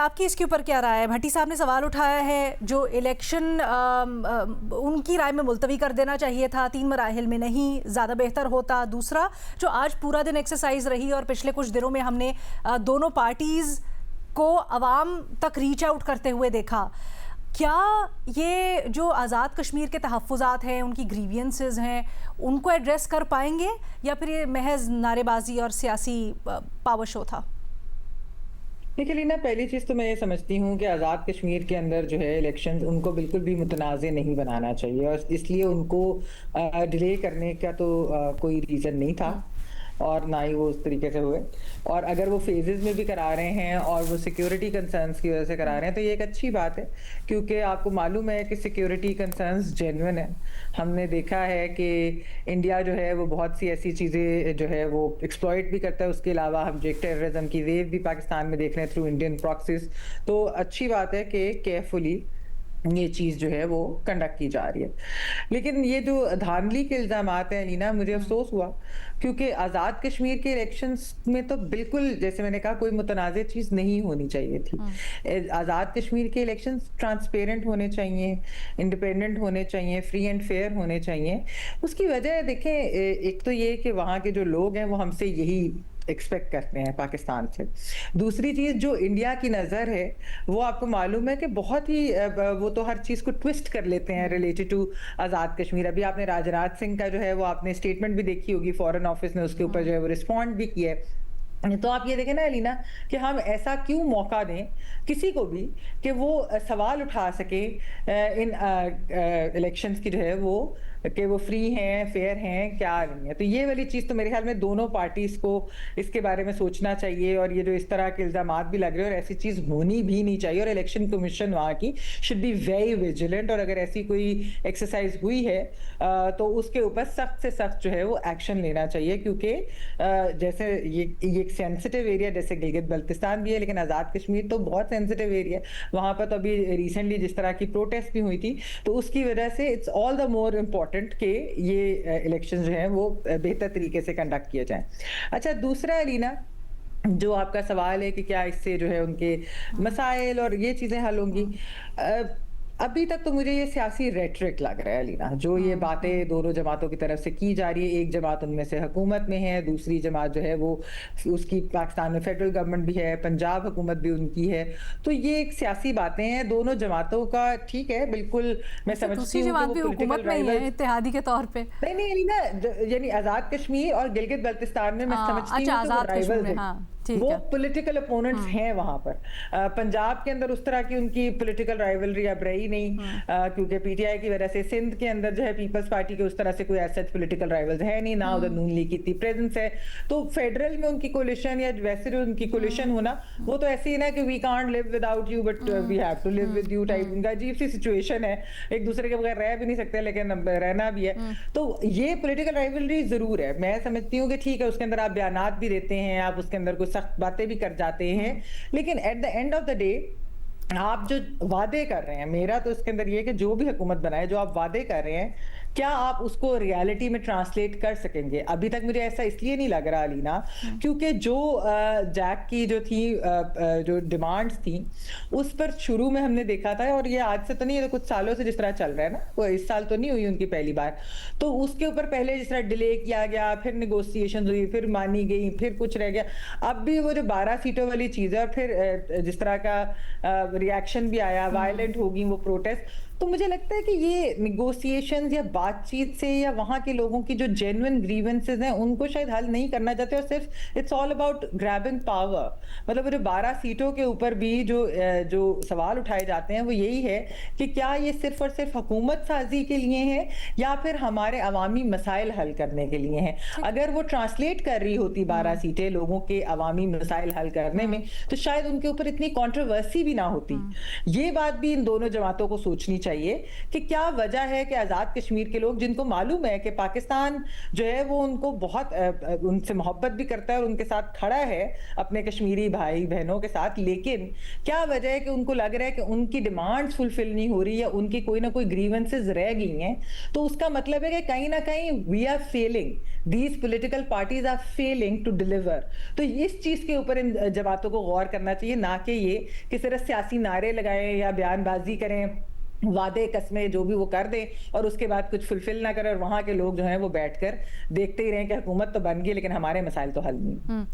आपकी इसके ऊपर क्या राय है? भट्टी साहब ने सवाल उठाया है जो इलेक्शन उनकी राय में मुलतवी कर देना चाहिए था, 3 मराहिल में नहीं, ज़्यादा बेहतर होता। दूसरा, जो आज पूरा दिन एक्सरसाइज रही और पिछले कुछ दिनों में हमने दोनों पार्टीज़ को अवाम तक रीच आउट करते हुए देखा, क्या ये जो आज़ाद कश्मीर के तहफ़्फ़ुज़ात हैं, उनकी ग्रीवियंसेस हैं, उनको एड्रेस कर पाएंगे या फिर ये महज नारेबाजी और सियासी पावर शो था? देखिए लीना, पहली चीज़ तो मैं ये समझती हूँ कि आज़ाद कश्मीर के अंदर जो है इलेक्शंस उनको बिल्कुल भी मुतनाज़ नहीं बनाना चाहिए और इसलिए उनको डिले करने का तो कोई रीज़न नहीं था और ना ही वो उस तरीके से हुए। और अगर वो फेजेस में भी करा रहे हैं और वो सिक्योरिटी कंसर्न्स की वजह से करा रहे हैं तो ये एक अच्छी बात है, क्योंकि आपको मालूम है कि सिक्योरिटी कंसर्न्स जेन्युइन है। हमने देखा है कि इंडिया जो है वो बहुत सी ऐसी चीज़ें जो है वो एक्सप्लॉइट भी करता है। उसके अलावा हम जो एक टेररिज्म की वेव भी पाकिस्तान में देख रहे हैं थ्रू इंडियन प्रॉक्सीज। तो अच्छी बात है कि केयरफुली ये चीज़ जो है वो कंडक्ट की जा रही है। लेकिन ये जो धांधली के इल्ज़ामात हैं लीना, मुझे अफ़सोस हुआ, क्योंकि आज़ाद कश्मीर के इलेक्शंस में तो बिल्कुल, जैसे मैंने कहा, कोई मुतनाज़ चीज़ नहीं होनी चाहिए थी। आज़ाद कश्मीर के इलेक्शंस ट्रांसपेरेंट होने चाहिए, इंडिपेंडेंट होने चाहिए, फ्री एंड फेयर होने चाहिए। उसकी वजह देखें, एक तो ये कि वहाँ के जो लोग हैं वो हमसे यही एक्सपेक्ट करते हैं पाकिस्तान से। दूसरी चीज़, जो इंडिया की नज़र है वो आपको मालूम है कि बहुत ही वो तो हर चीज़ को ट्विस्ट कर लेते हैं रिलेटेड टू आज़ाद कश्मीर। अभी आपने राजनाथ सिंह का जो है वो आपने स्टेटमेंट भी देखी होगी, फॉरेन ऑफिस ने उसके ऊपर जो है वो रिस्पॉन्ड भी किया है। तो आप ये देखें ना अलीना, कि हम ऐसा क्यों मौका दें किसी को भी कि वो सवाल उठा सके इन इलेक्शंस की जो है वो, कि वो फ्री हैं, फेयर हैं, क्या नहीं है। तो ये वाली चीज़ तो मेरे ख्याल में दोनों पार्टीज़ को इसके बारे में सोचना चाहिए। और ये जो इस तरह के इल्ज़ामात भी लग रहे हैं और ऐसी चीज़ होनी भी नहीं चाहिए, और इलेक्शन कमीशन वहाँ की शुड बी वेरी विजिलेंट। और अगर ऐसी कोई एक्सरसाइज हुई है तो उसके ऊपर सख्त से सख्त जो है वो एक्शन लेना चाहिए, क्योंकि जैसे ये एक सेंसिटिव एरिया जैसे गिलगित बल्तिस्तान भी है, लेकिन आज़ाद कश्मीर तो बहुत सेंसिटिव एरिया है। वहाँ पर तो अभी रिसेंटली जिस तरह की प्रोटेस्ट भी हुई थी, तो उसकी वजह से it's all the more important कि ये इलेक्शन जो हैं वो बेहतर तरीके से कंडक्ट किए जाएं। अच्छा, दूसरा अलीना, जो आपका सवाल है कि क्या इससे जो है उनके मसाइल और ये चीज़ें हल होंगी, अभी तक तो मुझे ये सियासी रेटरिक लग रहा है लीना, जो ये बातें दोनों जमातों की तरफ से की जा रही है। एक जमात उनमें से हुकूमत में है, दूसरी जमात जो है वो उसकी पाकिस्तान में फेडरल गवर्नमेंट भी है, पंजाब हुकूमत भी उनकी है। तो ये एक सियासी बातें हैं दोनों जमातों का, ठीक है, बिल्कुल मैं समझती हूँ कि वो हुकूमत में ही है इत्तेहादी के तौर पे। नहीं लीना, यानी आज़ाद कश्मीर और गिलगित बल्तिस्तान में मैं समझती हूँ कि वो राइवल्स हैं, वो पॉलिटिकल अपोनेंट्स हैं वहां पर। पंजाब के अंदर उस तरह की उनकी पॉलिटिकल राइवलरी अब रही नहीं, क्योंकि पीटीआई की वजह से। सिंध के अंदर जो है पीपल्स पार्टी के उस तरह से कोई ऐसा पॉलिटिकल राइवल्स है नहीं, ना उधर नून लीग की इतनी प्रेजेंस है। तो फेडरल में उनकी कोलिशन या वैसे जो उनकी कोलिशन होना, वो तो ऐसी है ना कि we can't live without you but we have to live with you type. उनका अजीब सी सिचुएशन है, एक दूसरे के बगैर रह भी नहीं सकते लेकिन रहना भी है। तो ये पॉलिटिकल राइवलरी जरूर है। मैं समझती हूँ कि ठीक है, उसके अंदर आप बयानात भी देते हैं, आप उसके अंदर कुछ सख्त बातें भी कर जाते हैं, लेकिन at the end of the day आप जो वादे कर रहे हैं, मेरा तो इसके अंदर ये कि जो भी हुकूमत बनाए, जो आप वादे कर रहे हैं, क्या आप उसको रियलिटी में ट्रांसलेट कर सकेंगे? अभी तक मुझे ऐसा इसलिए नहीं लग रहा अलीना, क्योंकि जो जैक की जो थी जो डिमांड्स थी, उस पर शुरू में हमने देखा था, और ये आज से तो नहीं, ये तो कुछ सालों से जिस तरह चल रहा है ना, वो इस साल तो नहीं हुई उनकी पहली बार। तो उसके ऊपर पहले जिस तरह डिले किया गया, फिर निगोसिएशन हुई, फिर मानी गई, फिर कुछ रह गया। अब भी वो जो 12 सीटों वाली चीज़ है, और फिर जिस तरह का रिएक्शन भी आया, वायलेंट होगी वो प्रोटेस्ट। तो मुझे लगता है कि ये निगोसिएशंस या बातचीत से या वहाँ के लोगों की जो जेन्युइन ग्रीवेंसेस हैं उनको शायद हल नहीं करना चाहते, और सिर्फ it's all about grabbing power. मतलब वो जो 12 सीटों के ऊपर भी जो सवाल उठाए जाते हैं वो यही है कि क्या ये सिर्फ और सिर्फ हुकूमत साजी के लिए है या फिर हमारे अवामी मसाइल हल करने के लिए हैं। अगर वो ट्रांसलेट कर रही होती 12 सीटें लोगों के अवामी मसाइल हल करने में, तो शायद उनके ऊपर इतनी कंट्रोवर्सी भी ना होती। ये बात भी इन दोनों जमातों को सोचनी चाहिए कि क्या वजह है कि आज़ाद कश्मीर के लोग जिनको मालूम है कि पाकिस्तान जो है वो उनको बहुत उनसे मोहब्बत भी करता है और उनके साथ खड़ा है अपने कश्मीरी भाई बहनों के साथ, लेकिन क्या वजह है कि उनको लग रहा है कि उनकी डिमांड्स फुलफिल नहीं हो रही या उनकी कोई ना कोई ग्रीवेंसेस रह गई हैं, तो उसका मतलब है कि कहीं ना कहीं we are failing, these political parties are failing to deliver. तो इस चीज के ऊपर इन जमातों को गौर करना चाहिए, ना कि ये कि सिर्फ सियासी नारे लगाएं या बयानबाजी करें, वादे कस्में जो भी वो कर दें और उसके बाद कुछ फुलफिल ना करें और वहां के लोग जो हैं वो बैठकर देखते ही रहें कि हुकूमत तो बन गई लेकिन हमारे मसाइल तो हल नहीं।